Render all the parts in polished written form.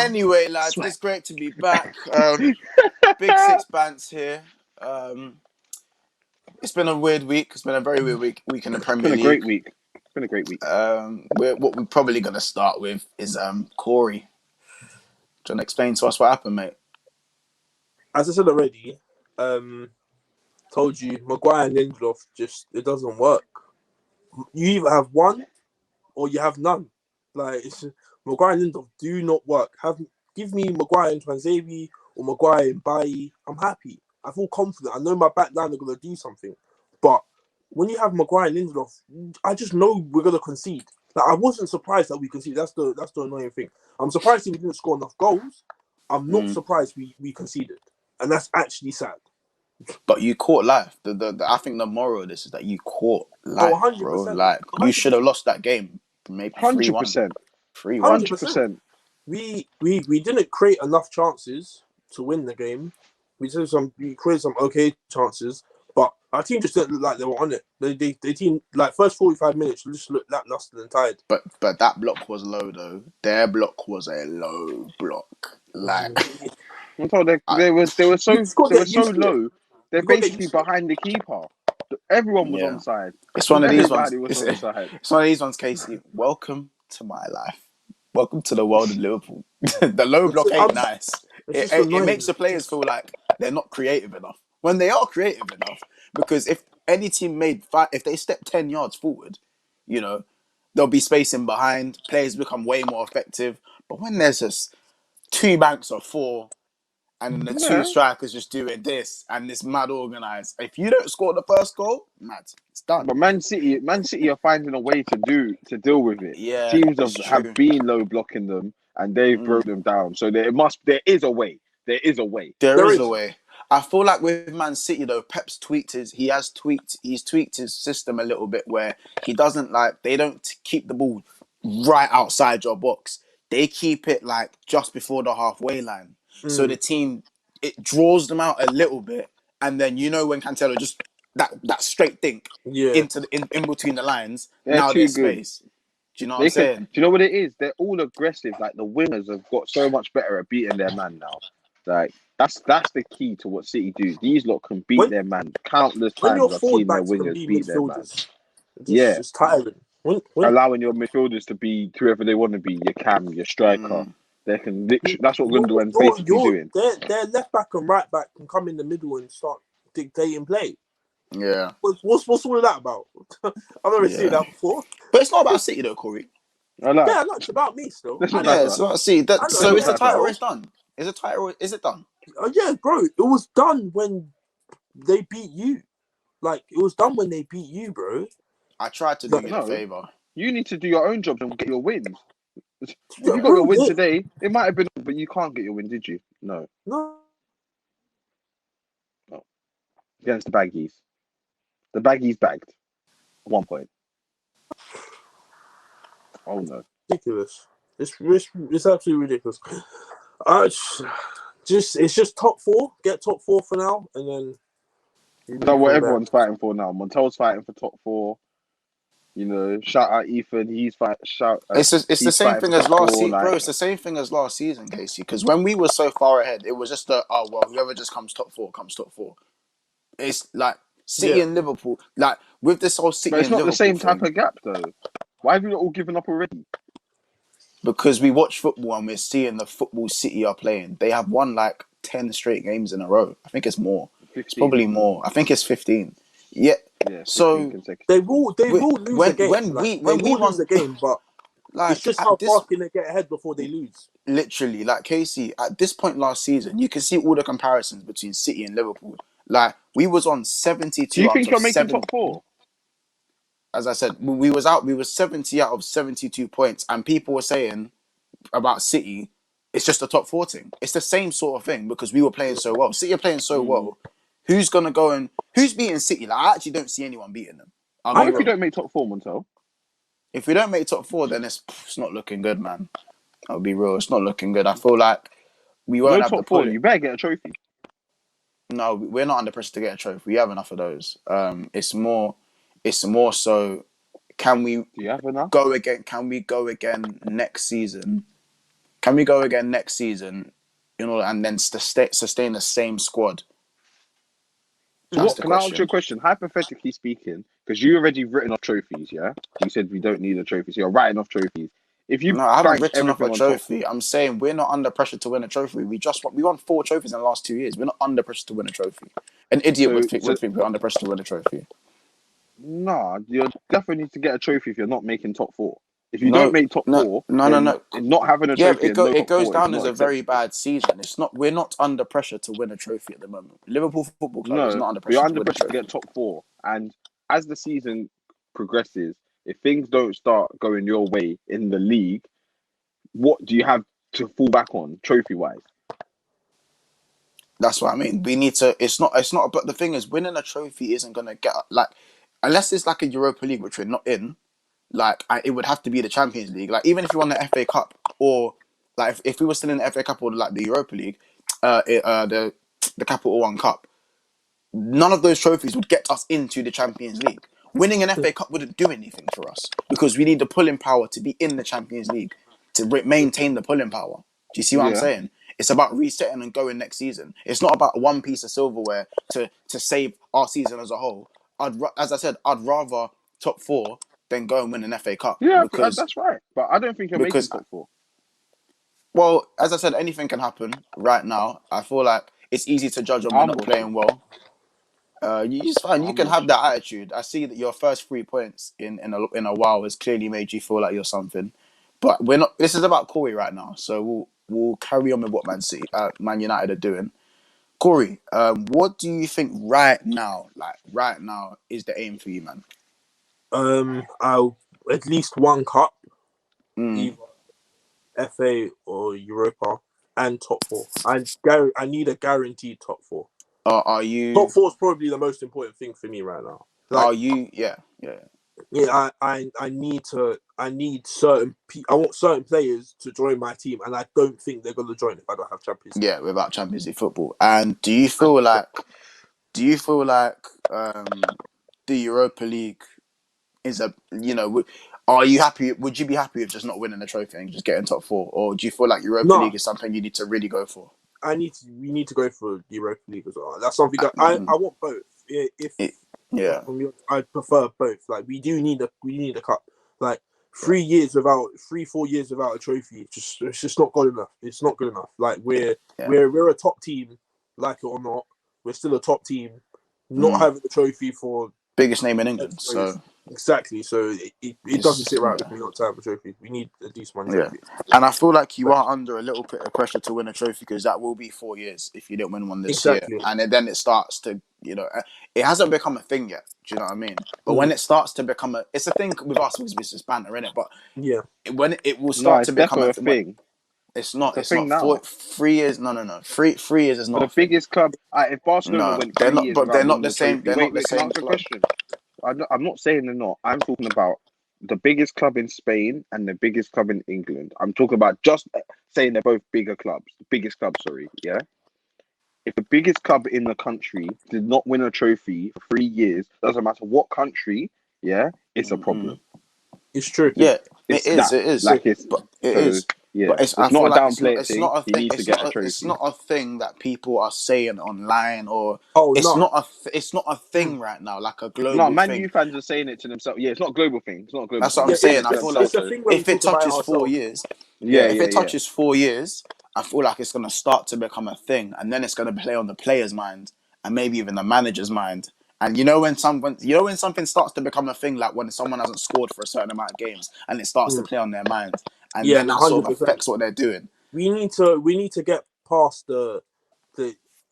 Anyway, lads, Sweat. it's great to be back. Big Six Bants here. It's been a weird week. It's been a very weird week in the It's Premier been a League. great week. It's been a great week. What we're probably going to start with is Corey. Do you want to explain to us what happened, mate? As I said already, told you, Maguire and Lindelof it doesn't work. You either have one or you have none. Like, Maguire and Lindelof do not work. Give me Maguire and Twanzebe or Maguire and Bailly. I'm happy. I feel confident. I know my back line are going to do something. But when you have Maguire and Lindelof, I just know we're going to concede. Like, I wasn't surprised that we conceded. That's the annoying thing. I'm surprised we didn't score enough goals. I'm not surprised we conceded. And that's actually sad. But you caught life. I think the moral of this is that you caught life, 100%, bro. Like, 100%. you should have lost that game. Maybe 3-1. 3-1. 100%. We didn't create enough chances to win the game. We created some okay chances, but our team just didn't look like they were on it. They team, like, first 45 minutes just looked lackluster and tired. But that block was low though. Their block was a low block. Like, I told they were so low. They're basically behind the keeper. Everyone was onside. It's one of these ones. Onside. It's one of these ones, Casey. Welcome to my life. Welcome to the world of Liverpool. The low block ain't nice. It makes the players feel like they're not creative enough when they are creative enough. Because if any team if they step 10 yards forward, you know, there'll be spacing behind. Players become way more effective. But when there's just 2 banks of 4, and then the 2 strikers just doing this, and it's mad organised. If you don't score the first goal, mad, it's done. But Man City are finding a way to deal with it. Yeah, teams have been low blocking them, and they've broke them down. So there is a way. There is a way. There is a way. I feel like with Man City though, Pep's he's tweaked his system a little bit where he doesn't they don't keep the ball right outside your box. They keep it like just before the halfway line. So the team, it draws them out a little bit, and then when Cancelo just that straight think into in between the lines. Now there's space. Do you know what I'm saying? Do you know what it is? They're all aggressive. Like, the wingers have got so much better at beating their man now. Like, that's the key to what City do. These lot can beat their man countless times. I've seen their wingers beat their man. It's tiring. Allowing your midfielders to be whoever they want to be, your cam, your striker. They can literally. That's what Gundogan's basically doing. Their left back and right back can come in the middle and start dictating play. Yeah. What's all of that about? I've never seen that before. But it's not about City though, Corey. Yeah, no, it's about me still. It's about City. So is the title race done? Is it done? Yeah, bro. It was done when they beat you. Like, it was done when they beat you, bro. I tried to do you a favour. You need to do your own job and get your wins. If you got your win today, it might have been, but you can't get your win, did you? No. Against the Baggies. The Baggies bagged. 1 point. Oh no. Ridiculous. It's absolutely ridiculous. It's just top 4. Get top 4 for now, and then. That's what everyone's fighting for now. Montel's fighting for top 4. Shout out Ethan. He's fighting. It's the same thing as last season, bro. It's the same thing as last season, Casey. Because when we were so far ahead, it was just whoever just comes top 4 comes top 4. It's like City and Liverpool, like with this whole City. But it's and not Liverpool the same thing, type of gap though. Why have you not all given up already? Because we watch football and we're seeing the football City are playing. They have won like 10 straight games in a row. I think it's more. 15. It's probably more. I think it's 15. Yeah. So they will lose a game. When we lose a game, but it's just how far can they get ahead before they lose? Literally, like Casey, at this point last season, you can see all the comparisons between City and Liverpool. Like, we was on 72. Do you think you're making top 4? As I said, we were 70 out of 72 points, and people were saying about City, it's just a top 4 thing. It's the same sort of thing because we were playing so well. City are playing so well. Who's gonna go and who's beating City? Like, I actually don't see anyone beating them. What if we don't make top 4, Montel? If we don't make top 4, then it's not looking good, man. I'll be real. It's not looking good. I feel like we won't have top 4. You better get a trophy. No, we're not under pressure to get a trophy. We have enough of those. It's more so. Can we Do you have enough? go again? Can we go again next season? Can we go again next season? And then sustain the same squad. So what? Can I ask you a question? Hypothetically speaking, because you already written off trophies, yeah? You said we don't need a trophy, so you're writing off trophies. If you I haven't bank written off a everything on top, trophy. I'm saying we're not under pressure to win a trophy. We won 4 trophies in the last 2 years. We're not under pressure to win a trophy. An idiot would think we're under pressure to win a trophy. nah, you definitely need to get a trophy if you're not making top 4. If you don't make top 4, then not having a trophy and no top 4 it goes down is as not a very acceptable. bad season. We're not under pressure to win a trophy at the moment. Liverpool Football Club is No, not under but you're pressure to under win a pressure to trophy. get top 4. And as the season progresses, if things don't start going your way in the league, what do you have to fall back on trophy-wise? That's what I mean. We need to. It's not. But the thing is, winning a trophy isn't gonna get like, unless it's like a Europa League, which we're not in. Like, it would have to be the Champions League. Like, even if you won the FA Cup, or like if we were still in the FA Cup or like the Europa League, the Capital One Cup, none of those trophies would get us into the Champions League. Winning an FA Cup wouldn't do anything for us because we need the pulling power to be in the Champions League to maintain the pulling power. Do you see what I'm Yeah. saying? It's about resetting and going next season. It's not about one piece of silverware to save our season as a whole. As I said, I'd rather top 4 than go and win an FA Cup Yeah, that's right. But I don't think you're making because top 4. well, as I said, anything can happen right now. I feel like it's easy to judge when we're I'm not watching. playing well. It's fine. You I'm can have watching. that attitude. I see that your first 3 points in a while has clearly made you feel like you're something. But we're not. This is about Corey right now, so we'll carry on with what Man United are doing. Corey, what do you think right now? Like right now, is the aim for you, man? I'll at least 1 cup, Mm. either FA or Europa, and top 4. I need a guaranteed top 4. Are you? Top 4 is probably the most important thing for me right now. Are you? Yeah. Yeah, I need certain. I want certain players to join my team, and I don't think they're gonna join if I don't have Champions League. Yeah, without Champions League football. And do you feel like the Europa League is are you happy? Would you be happy with just not winning the trophy and just getting top 4, or do you feel like Europa League is something you need to really go for? We need to go for the Europa League as well. That's something that I want both. I prefer both. Like we need a cup. Like 4 years without a trophy, it's just not good enough. It's not good enough. Like we're a top team, like it or not. We're still a top team. Not having a trophy for biggest name in England. So exactly. So it doesn't sit right with me not to have a trophy. We need at least 1 trophy. And I feel like you are under a little bit of pressure to win a trophy because that will be 4 years if you don't win one this year. And then it starts to, it hasn't become a thing yet. Do you know what I mean? But when it starts to become it's a thing with us because it's just banter in it. But when it will start to become a thing. It's not. It's not. 3 years. No. 3 years is not the biggest club. If Barcelona went 3 years but they're not the same. They're not the same. Can I ask a question? I'm not saying they're not. I'm talking about the biggest club in Spain and the biggest club in England. I'm talking about just saying they're both bigger clubs. Biggest club, sorry. Yeah. If the biggest club in the country did not win a trophy for 3 years, doesn't matter what country. Yeah, it's a problem. It's true. Yeah, it is. It is. Like it's. But it so, is. Yeah, But it's not a downplay thing. Not a He thing. needs to get a trophy. It's not a thing that people are saying online, or it's not a thing right now, like a global no, Man thing. U fans are saying it to themselves. Yeah, it's not a global thing. It's not a global. That's thing. what I'm saying. I feel like if it touches 4 years, if it touches 4 years, I feel like it's gonna start to become a thing, and then it's gonna play on the player's mind and maybe even the manager's mind. And when something starts to become a thing, like when someone hasn't scored for a certain amount of games and it starts to play on their mind, and then that sort of affects what they're doing. We need to get past the.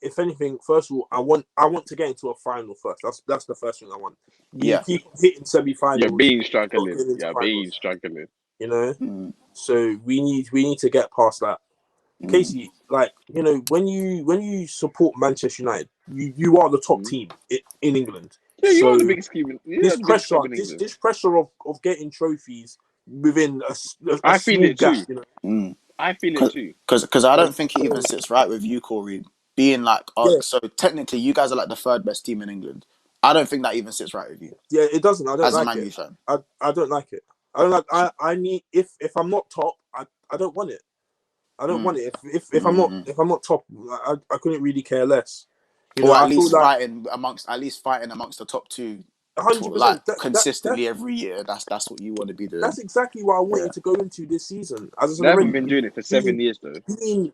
If anything, first of all, I want to get into a final first. That's the first thing I want. We keep hitting semi-finals. You're being struggling. You know, so we need to get past that. Casey, like when you support Manchester United, you are the top team in England. Yeah, you are the biggest team. This pressure of getting trophies within a I feel small it too. gap, I feel it too. Because I don't think it even sits right with you, Corey, being like, so technically you guys are like the 3rd best team in England. I don't think that even sits right with you. Yeah, it doesn't. I don't as like a Man it. U fan. I don't like it. I don't like. I need if I'm not top, I don't want it. I don't want it. If Mm. I'm not top, I couldn't really care less. Or at I feel least like fighting amongst the top two, 100%. like consistently every year. That's what you want to be doing. That's exactly what I Yeah. wanted to go into this season. As I said They haven't already, been doing it for 7 years though.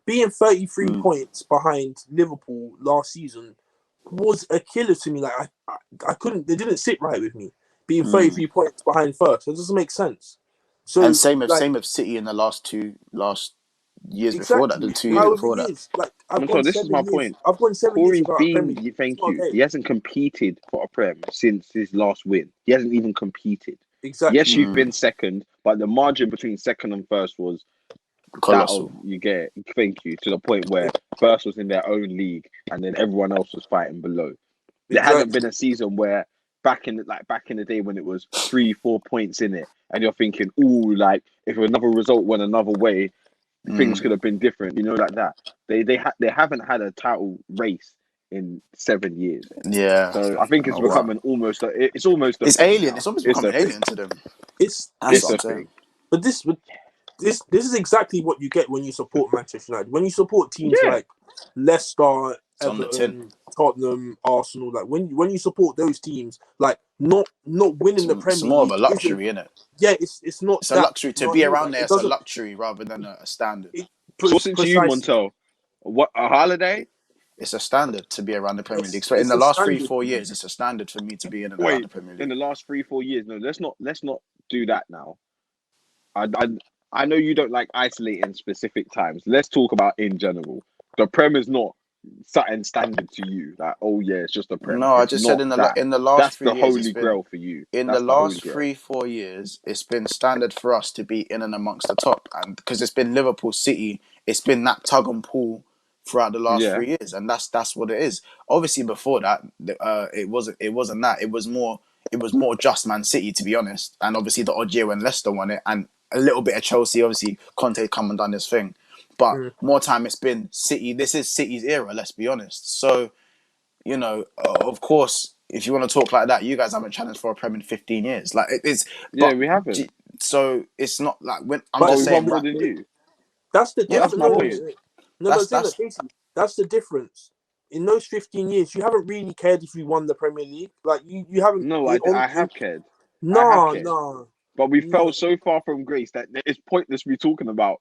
being 33 Mm. points behind Liverpool last season was a killer to me. Like I couldn't. They didn't sit right with me. Being Mm. 33 points behind first, it doesn't make sense. And So like same with City in the last years before that, the exactly, 2 years however before that. years. Like So this is my point. I've gone 7 years Corey's without a Premier been, League. It's thank not you. okay. He hasn't competed for a Prem since his last win. He hasn't even competed. Yes, Exactly. you've been second, but the margin between second and first was that of Colossal. you get. Thank you, to the point where first was in their own league, and then everyone else was fighting below. There hasn't been a season where back in the day when it was 3-4 points in it, and you're thinking, ooh, like if another result went another way, things could have been different. Like that. They haven't had a title race in 7 years. Yeah. So I think it's becoming almost. It's almost a It's thing alien. now. It's almost It's a becoming thing. alien to them. It's That's It's what a I'm saying. thing. But this is exactly what you get when you support Manchester United. When you support teams Yeah. like Leicester, It's on the tin. Everton, Tottenham, Arsenal, like when you support those teams, like not winning the It's Premier more of a League isn't. luxury, isn't it? Yeah, it's not It's a that. luxury You know to what I be mean? around Like there. it It's a doesn't. luxury rather than a standard. So what's it to you, Precisely. Montel? What, a holiday? It's a standard to be around the Premier League. So in It's the a last three, standard. 4 years, it's a standard for me to be in and around the Wait, Premier in League. the last 3-4 years? No, let's not do that now. I, I I know you don't like isolating specific times. Let's talk about in general. The Prem is not certain standard to you. Like, oh yeah, it's just a Prem. No, I It's just said not that. in the last That's three the years, it's holy been grail for you. in the That's the holy last grail. 3, 4 years, it's been standard for us to be in and amongst the top, and because it's been Liverpool, City, it's been that tug and pull throughout the last Yeah. 3 years, and that's what it is. Obviously, before that, it wasn't that. It was more just Man City, to be honest, and obviously the odd year when Leicester won it, and a little bit of Chelsea. Obviously, Conte come and done this thing, but more time it's been City. This is City's era. Let's be honest. So of course, if you want to talk like that, you guys haven't challenged for a Prem in 15 years. Like it's, Yeah, but we haven't. so it's not like when I'm But But just we've won saying, more right? than you. that's the Yeah, That's of difference. my No, no, course. point. no, no. But That's saying that's that, Casey, that's the difference. In those 15 years, you haven't really cared if you won the Premier League. Like you haven't. No, I have cared. I have Nah, cared. nah, But we nah. fell so far from grace that it's pointless me talking about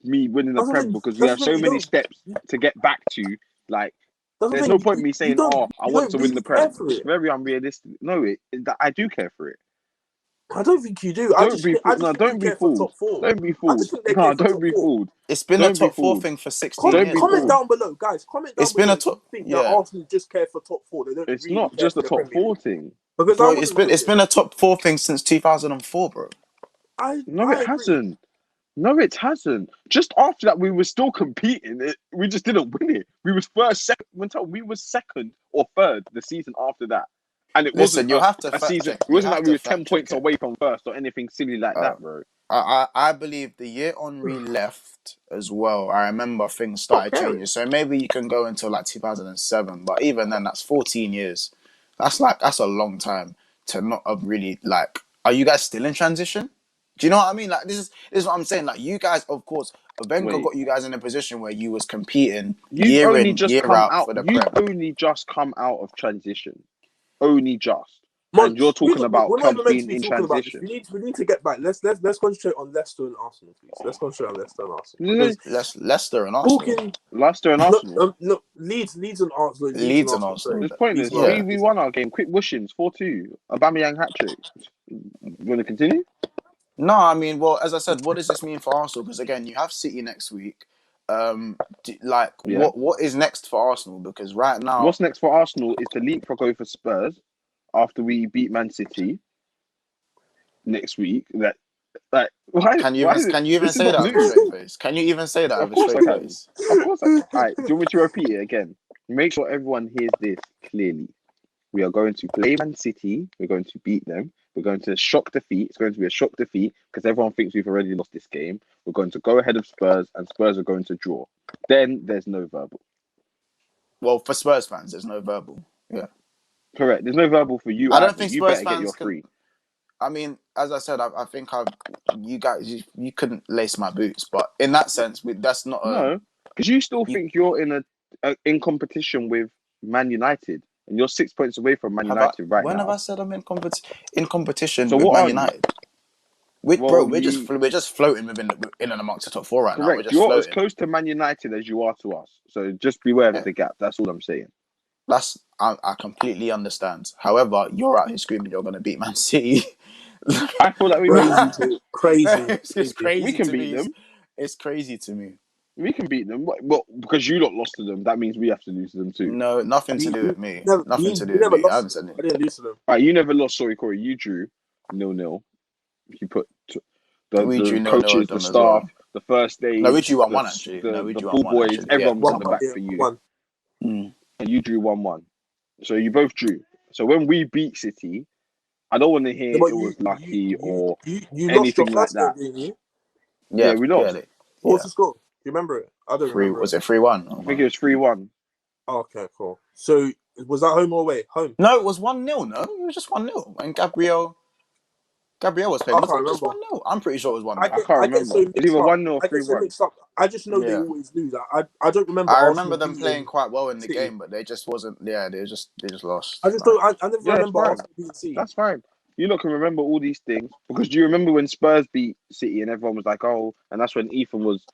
me winning the That's the Prem thing. because we That's have the thing. so You many don't. steps to get back to. Like, That's the there's thing. no point in me saying, "Oh, I You want don't to win really the care Prem." for It's it. very unrealistic. No, I do care for it. I don't think you do. Don't be I fooled. just No, think they don't be care for fooled. top four. Don't be I just fooled. think they care No, for don't top be four. fooled. it's been a Don't be top four fooled. thing for 16 Comment, Don't be years, comment bro. fooled. down below, guys. Comment down It's been below a if you top, think that yeah, Arsenal just care for top four. They don't It's really not care just for a the top Premier four League. thing. Because I bro. want to know It's this. been a top four thing since 2004, bro. No, it I agree. hasn't. No, it hasn't. Just after that, we were still competing. We just didn't win it. We was first, second. We was second or third the season after that, and it wasn't Listen, you'll have to a fact season. check. It You wasn't have like we to were 10 fact check points it. away from first or anything silly like Uh, that, bro. I believe the year Henri left as well. I remember things Stop started caring. changing. So maybe you can go until like 2007, but even then, that's 14 years. That's a long time to not have really like. Are you guys still in transition? Do you know what I mean? Like this is what I'm saying. Like you guys, of course, Wenger Wait, got you guys in a position where you was competing you've year only in just year come out out. for the You've Prem. only just come out of transition. Only just, and you're Months. talking about We're not even meant to being be in talking about this. transition. We need to get back. Let's concentrate on Leicester and Arsenal, please. Let's concentrate on Leicester and Arsenal because Leicester and Arsenal, talking. Leicester and Look, Arsenal. look, Leeds and Arsenal. Leeds and Leeds and Arsenal. Sorry, Arsenal. It's Leeds pointless. and Yeah. Arsenal. We won our game. Quick whooshings, 4-2. Aubameyang hat trick. You want to continue? No, I mean, well, as I said, what does this mean for Arsenal? Because again, you have City next week. Yeah. What is next for Arsenal? Because right now, What's next for Arsenal is to leapfrog over Spurs after we beat Man City next week. That why is it? can you even This is say not that with a news. straight face? Can you even say that Of with a course I straight can. face? Of course I can. All right. Do you want me to repeat it again? Make sure everyone hears this clearly. We are going to play Man City. We're going to beat them. We're going to shock defeat. It's going to be a shock defeat because everyone thinks we've already lost this game. We're going to go ahead of Spurs, and Spurs are going to draw. Then there's no verbal. Well, for Spurs fans, there's no verbal. Yeah, Correct. There's no verbal for you I don't either. think You Spurs better get fans your can. free. I mean, as I said, I think you guys, you couldn't lace my boots, but in that sense, that's not a No, because you still think you're in competition with Man United, and you're 6 points away from Man United right when now. have I said I'm in competition So with what Man are you? United? We're Well, just floating in and amongst the top four right now. We're correct. just You're as floating. close to Man United as you are to us. So just beware of Yeah. the gap. That's all I'm saying. I completely understand. However, you're out here screaming you're going to beat Man City. I feel like we Crazy. It's just we crazy can to beat me. them. It's crazy to me. We can beat them. Well, because you lot lost to them, that means we have to lose to them too. No, nothing to do with me. Nothing to do with never me. I lost haven't said them. I anything. didn't lose to them. All right, you never lost. Sorry, Corey. You drew 0-0. You put We drew the 0-0 with coaches, the them as well. staff, the first aid, No, we drew 1-1 actually. No, we the drew ball 1-1 boys, actually. Yeah, everyone was at the 1-1, back yeah, for you, 1-1. and you drew 1-1. So you both drew. So when we beat City, I don't want to hear But it was lucky or you lost your anything like first game, that. didn't you? Yeah, we lost. What was the score? Do you remember it? I don't remember. Was it 3-1? I think it was 3-1. Oh, okay, cool. So was that home or away? Home. No, it was 1-0. No, it was just 1-0. And Gabriel was playing. I Was can't it just remember. 1-0? I'm pretty sure it was 1-0. I can't get remember. so It's either mixed up. 1-0 or I get so 3-1. mixed up. I just know they Yeah. always lose. I don't remember. I Arsenal remember them beating playing quite well in the City. game, but they just wasn't. Yeah, they just lost. I just don't. I never Yeah, it's remember fine. Arsenal beating City. That's fine. You lot can remember all these things because do you remember when Spurs beat City and everyone was like, "Oh," and that's when Ethan was,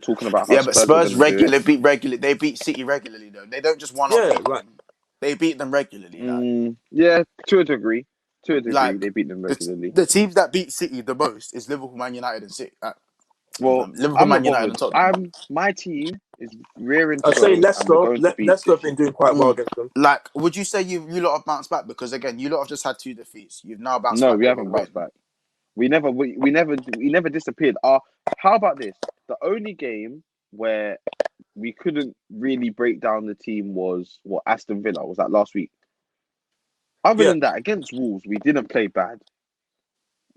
talking about how Yeah, but Spurs were Spurs going to do it. They beat City regularly though. They don't just one-off Yeah, beat like them. They beat them regularly. Yeah, to a degree. To a degree, Like they beat them regularly. the teams that beat City the most is Liverpool, Man United, and City. Well, Liverpool, I'm not Man United, and bothered. Tottenham. My team is rearing I to say go, and we're Leicester. going to beat Leicester have City. been doing quite well against them. Like, would you say you lot have bounced back? Because again, you lot have just had 2 defeats. You've now bounced No, back we with a haven't win. bounced back. We never disappeared. How about this? The only game where we couldn't really break down the team was Aston Villa. Was that last week? Other than that, against Wolves, we didn't play bad.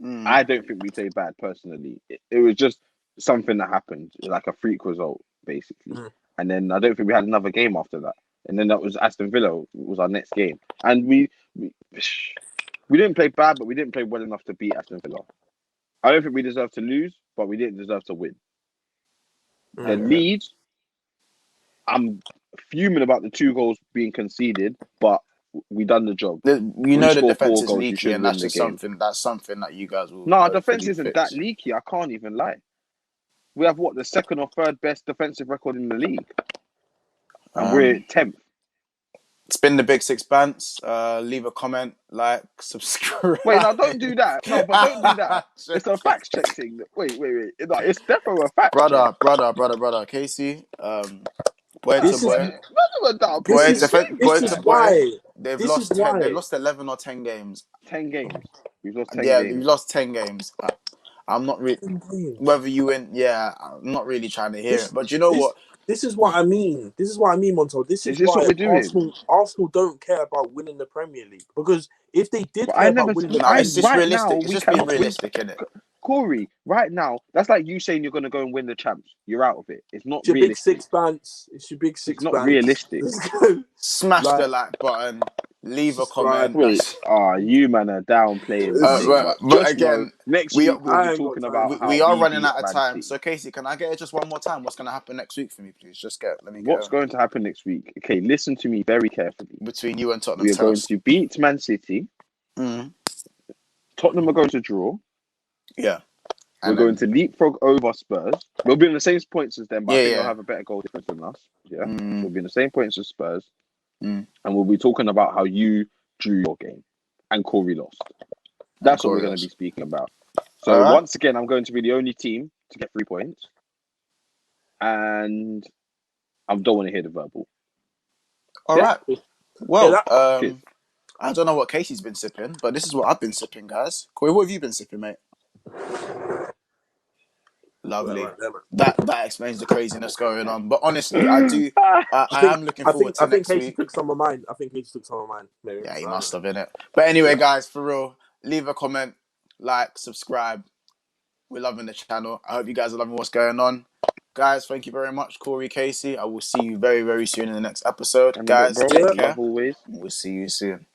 I don't think we played bad personally. It was just something that happened, like a freak result, basically. And then I don't think we had another game after that. And then that was Aston Villa was our next game. And we didn't play bad, but we didn't play well enough to beat Aston Villa. I don't think we deserved to lose, but we didn't deserve to win. The Leeds, I'm fuming about the 2 goals being conceded, but we done the job. You know the score defense 4 is goals, you leaky, should and win that's the just game. something that you guys will. No, our defense hopefully isn't fix. that leaky. I can't even lie. We have the second or third best defensive record in the league, and we're 10th. It's been the Big Six Bants. Leave a comment, like, subscribe. Wait, no, don't do that. No, but don't do that. It's a fact check thing. Wait. No, it's definitely a fact check. Brother. Casey, boy to boy. This is why. They've This is lost why. They lost 11 or 10 games. 10 games. We've lost 10 Yeah, games. we've lost 10 games. I'm not really. Whether you win, yeah, I'm not really trying to hear it. But you know what? This is what I mean. This is what I mean, Monto. This is what why we're doing? Arsenal don't care about winning the Premier League, because if they did But care about winning the Premier League, it's just realistic. It's just being realistic, isn't it? Corey, right now, that's like you saying you're going to go and win the champs. You're out of it. It's not your realistic. Big Six Bants. It's your Big Six It's Bants. not realistic. Smash the like button. Leave a comment. Wait, you man are downplaying the thing. But again, next week we'll be talking about how we are we running beat out of Man time. City. So Casey, can I get it just one more time? What's going to happen next week for me, please? What's going to happen next week? Okay, listen to me very carefully. Between you and Tottenham, we are going to beat Man City. Tottenham are going to draw. Yeah. We're going to leapfrog over Spurs. We'll be in the same points as them, but I think they'll have a better goal difference than us. Yeah, we'll be in the same points as Spurs, and we'll be talking about how you drew your game and Corey lost. That's what we're going to be speaking about. So once again, I'm going to be the only team to get 3 points, and I don't want to hear the verbal. All right. Well, I don't know what Casey's been sipping, but this is what I've been sipping, guys. Corey, what have you been sipping, mate? Lovely. That explains the craziness going on. But honestly, I am looking forward to next week. Casey took some of mine. I think Casey took some of mine. Maybe. Yeah, he must have, innit? But anyway, guys, for real, leave a comment, like, subscribe. We're loving the channel. I hope you guys are loving what's going on. Guys, thank you very much, Corey, Casey. I will see you very, very soon in the next episode. Guys, take care. Always. We'll see you soon.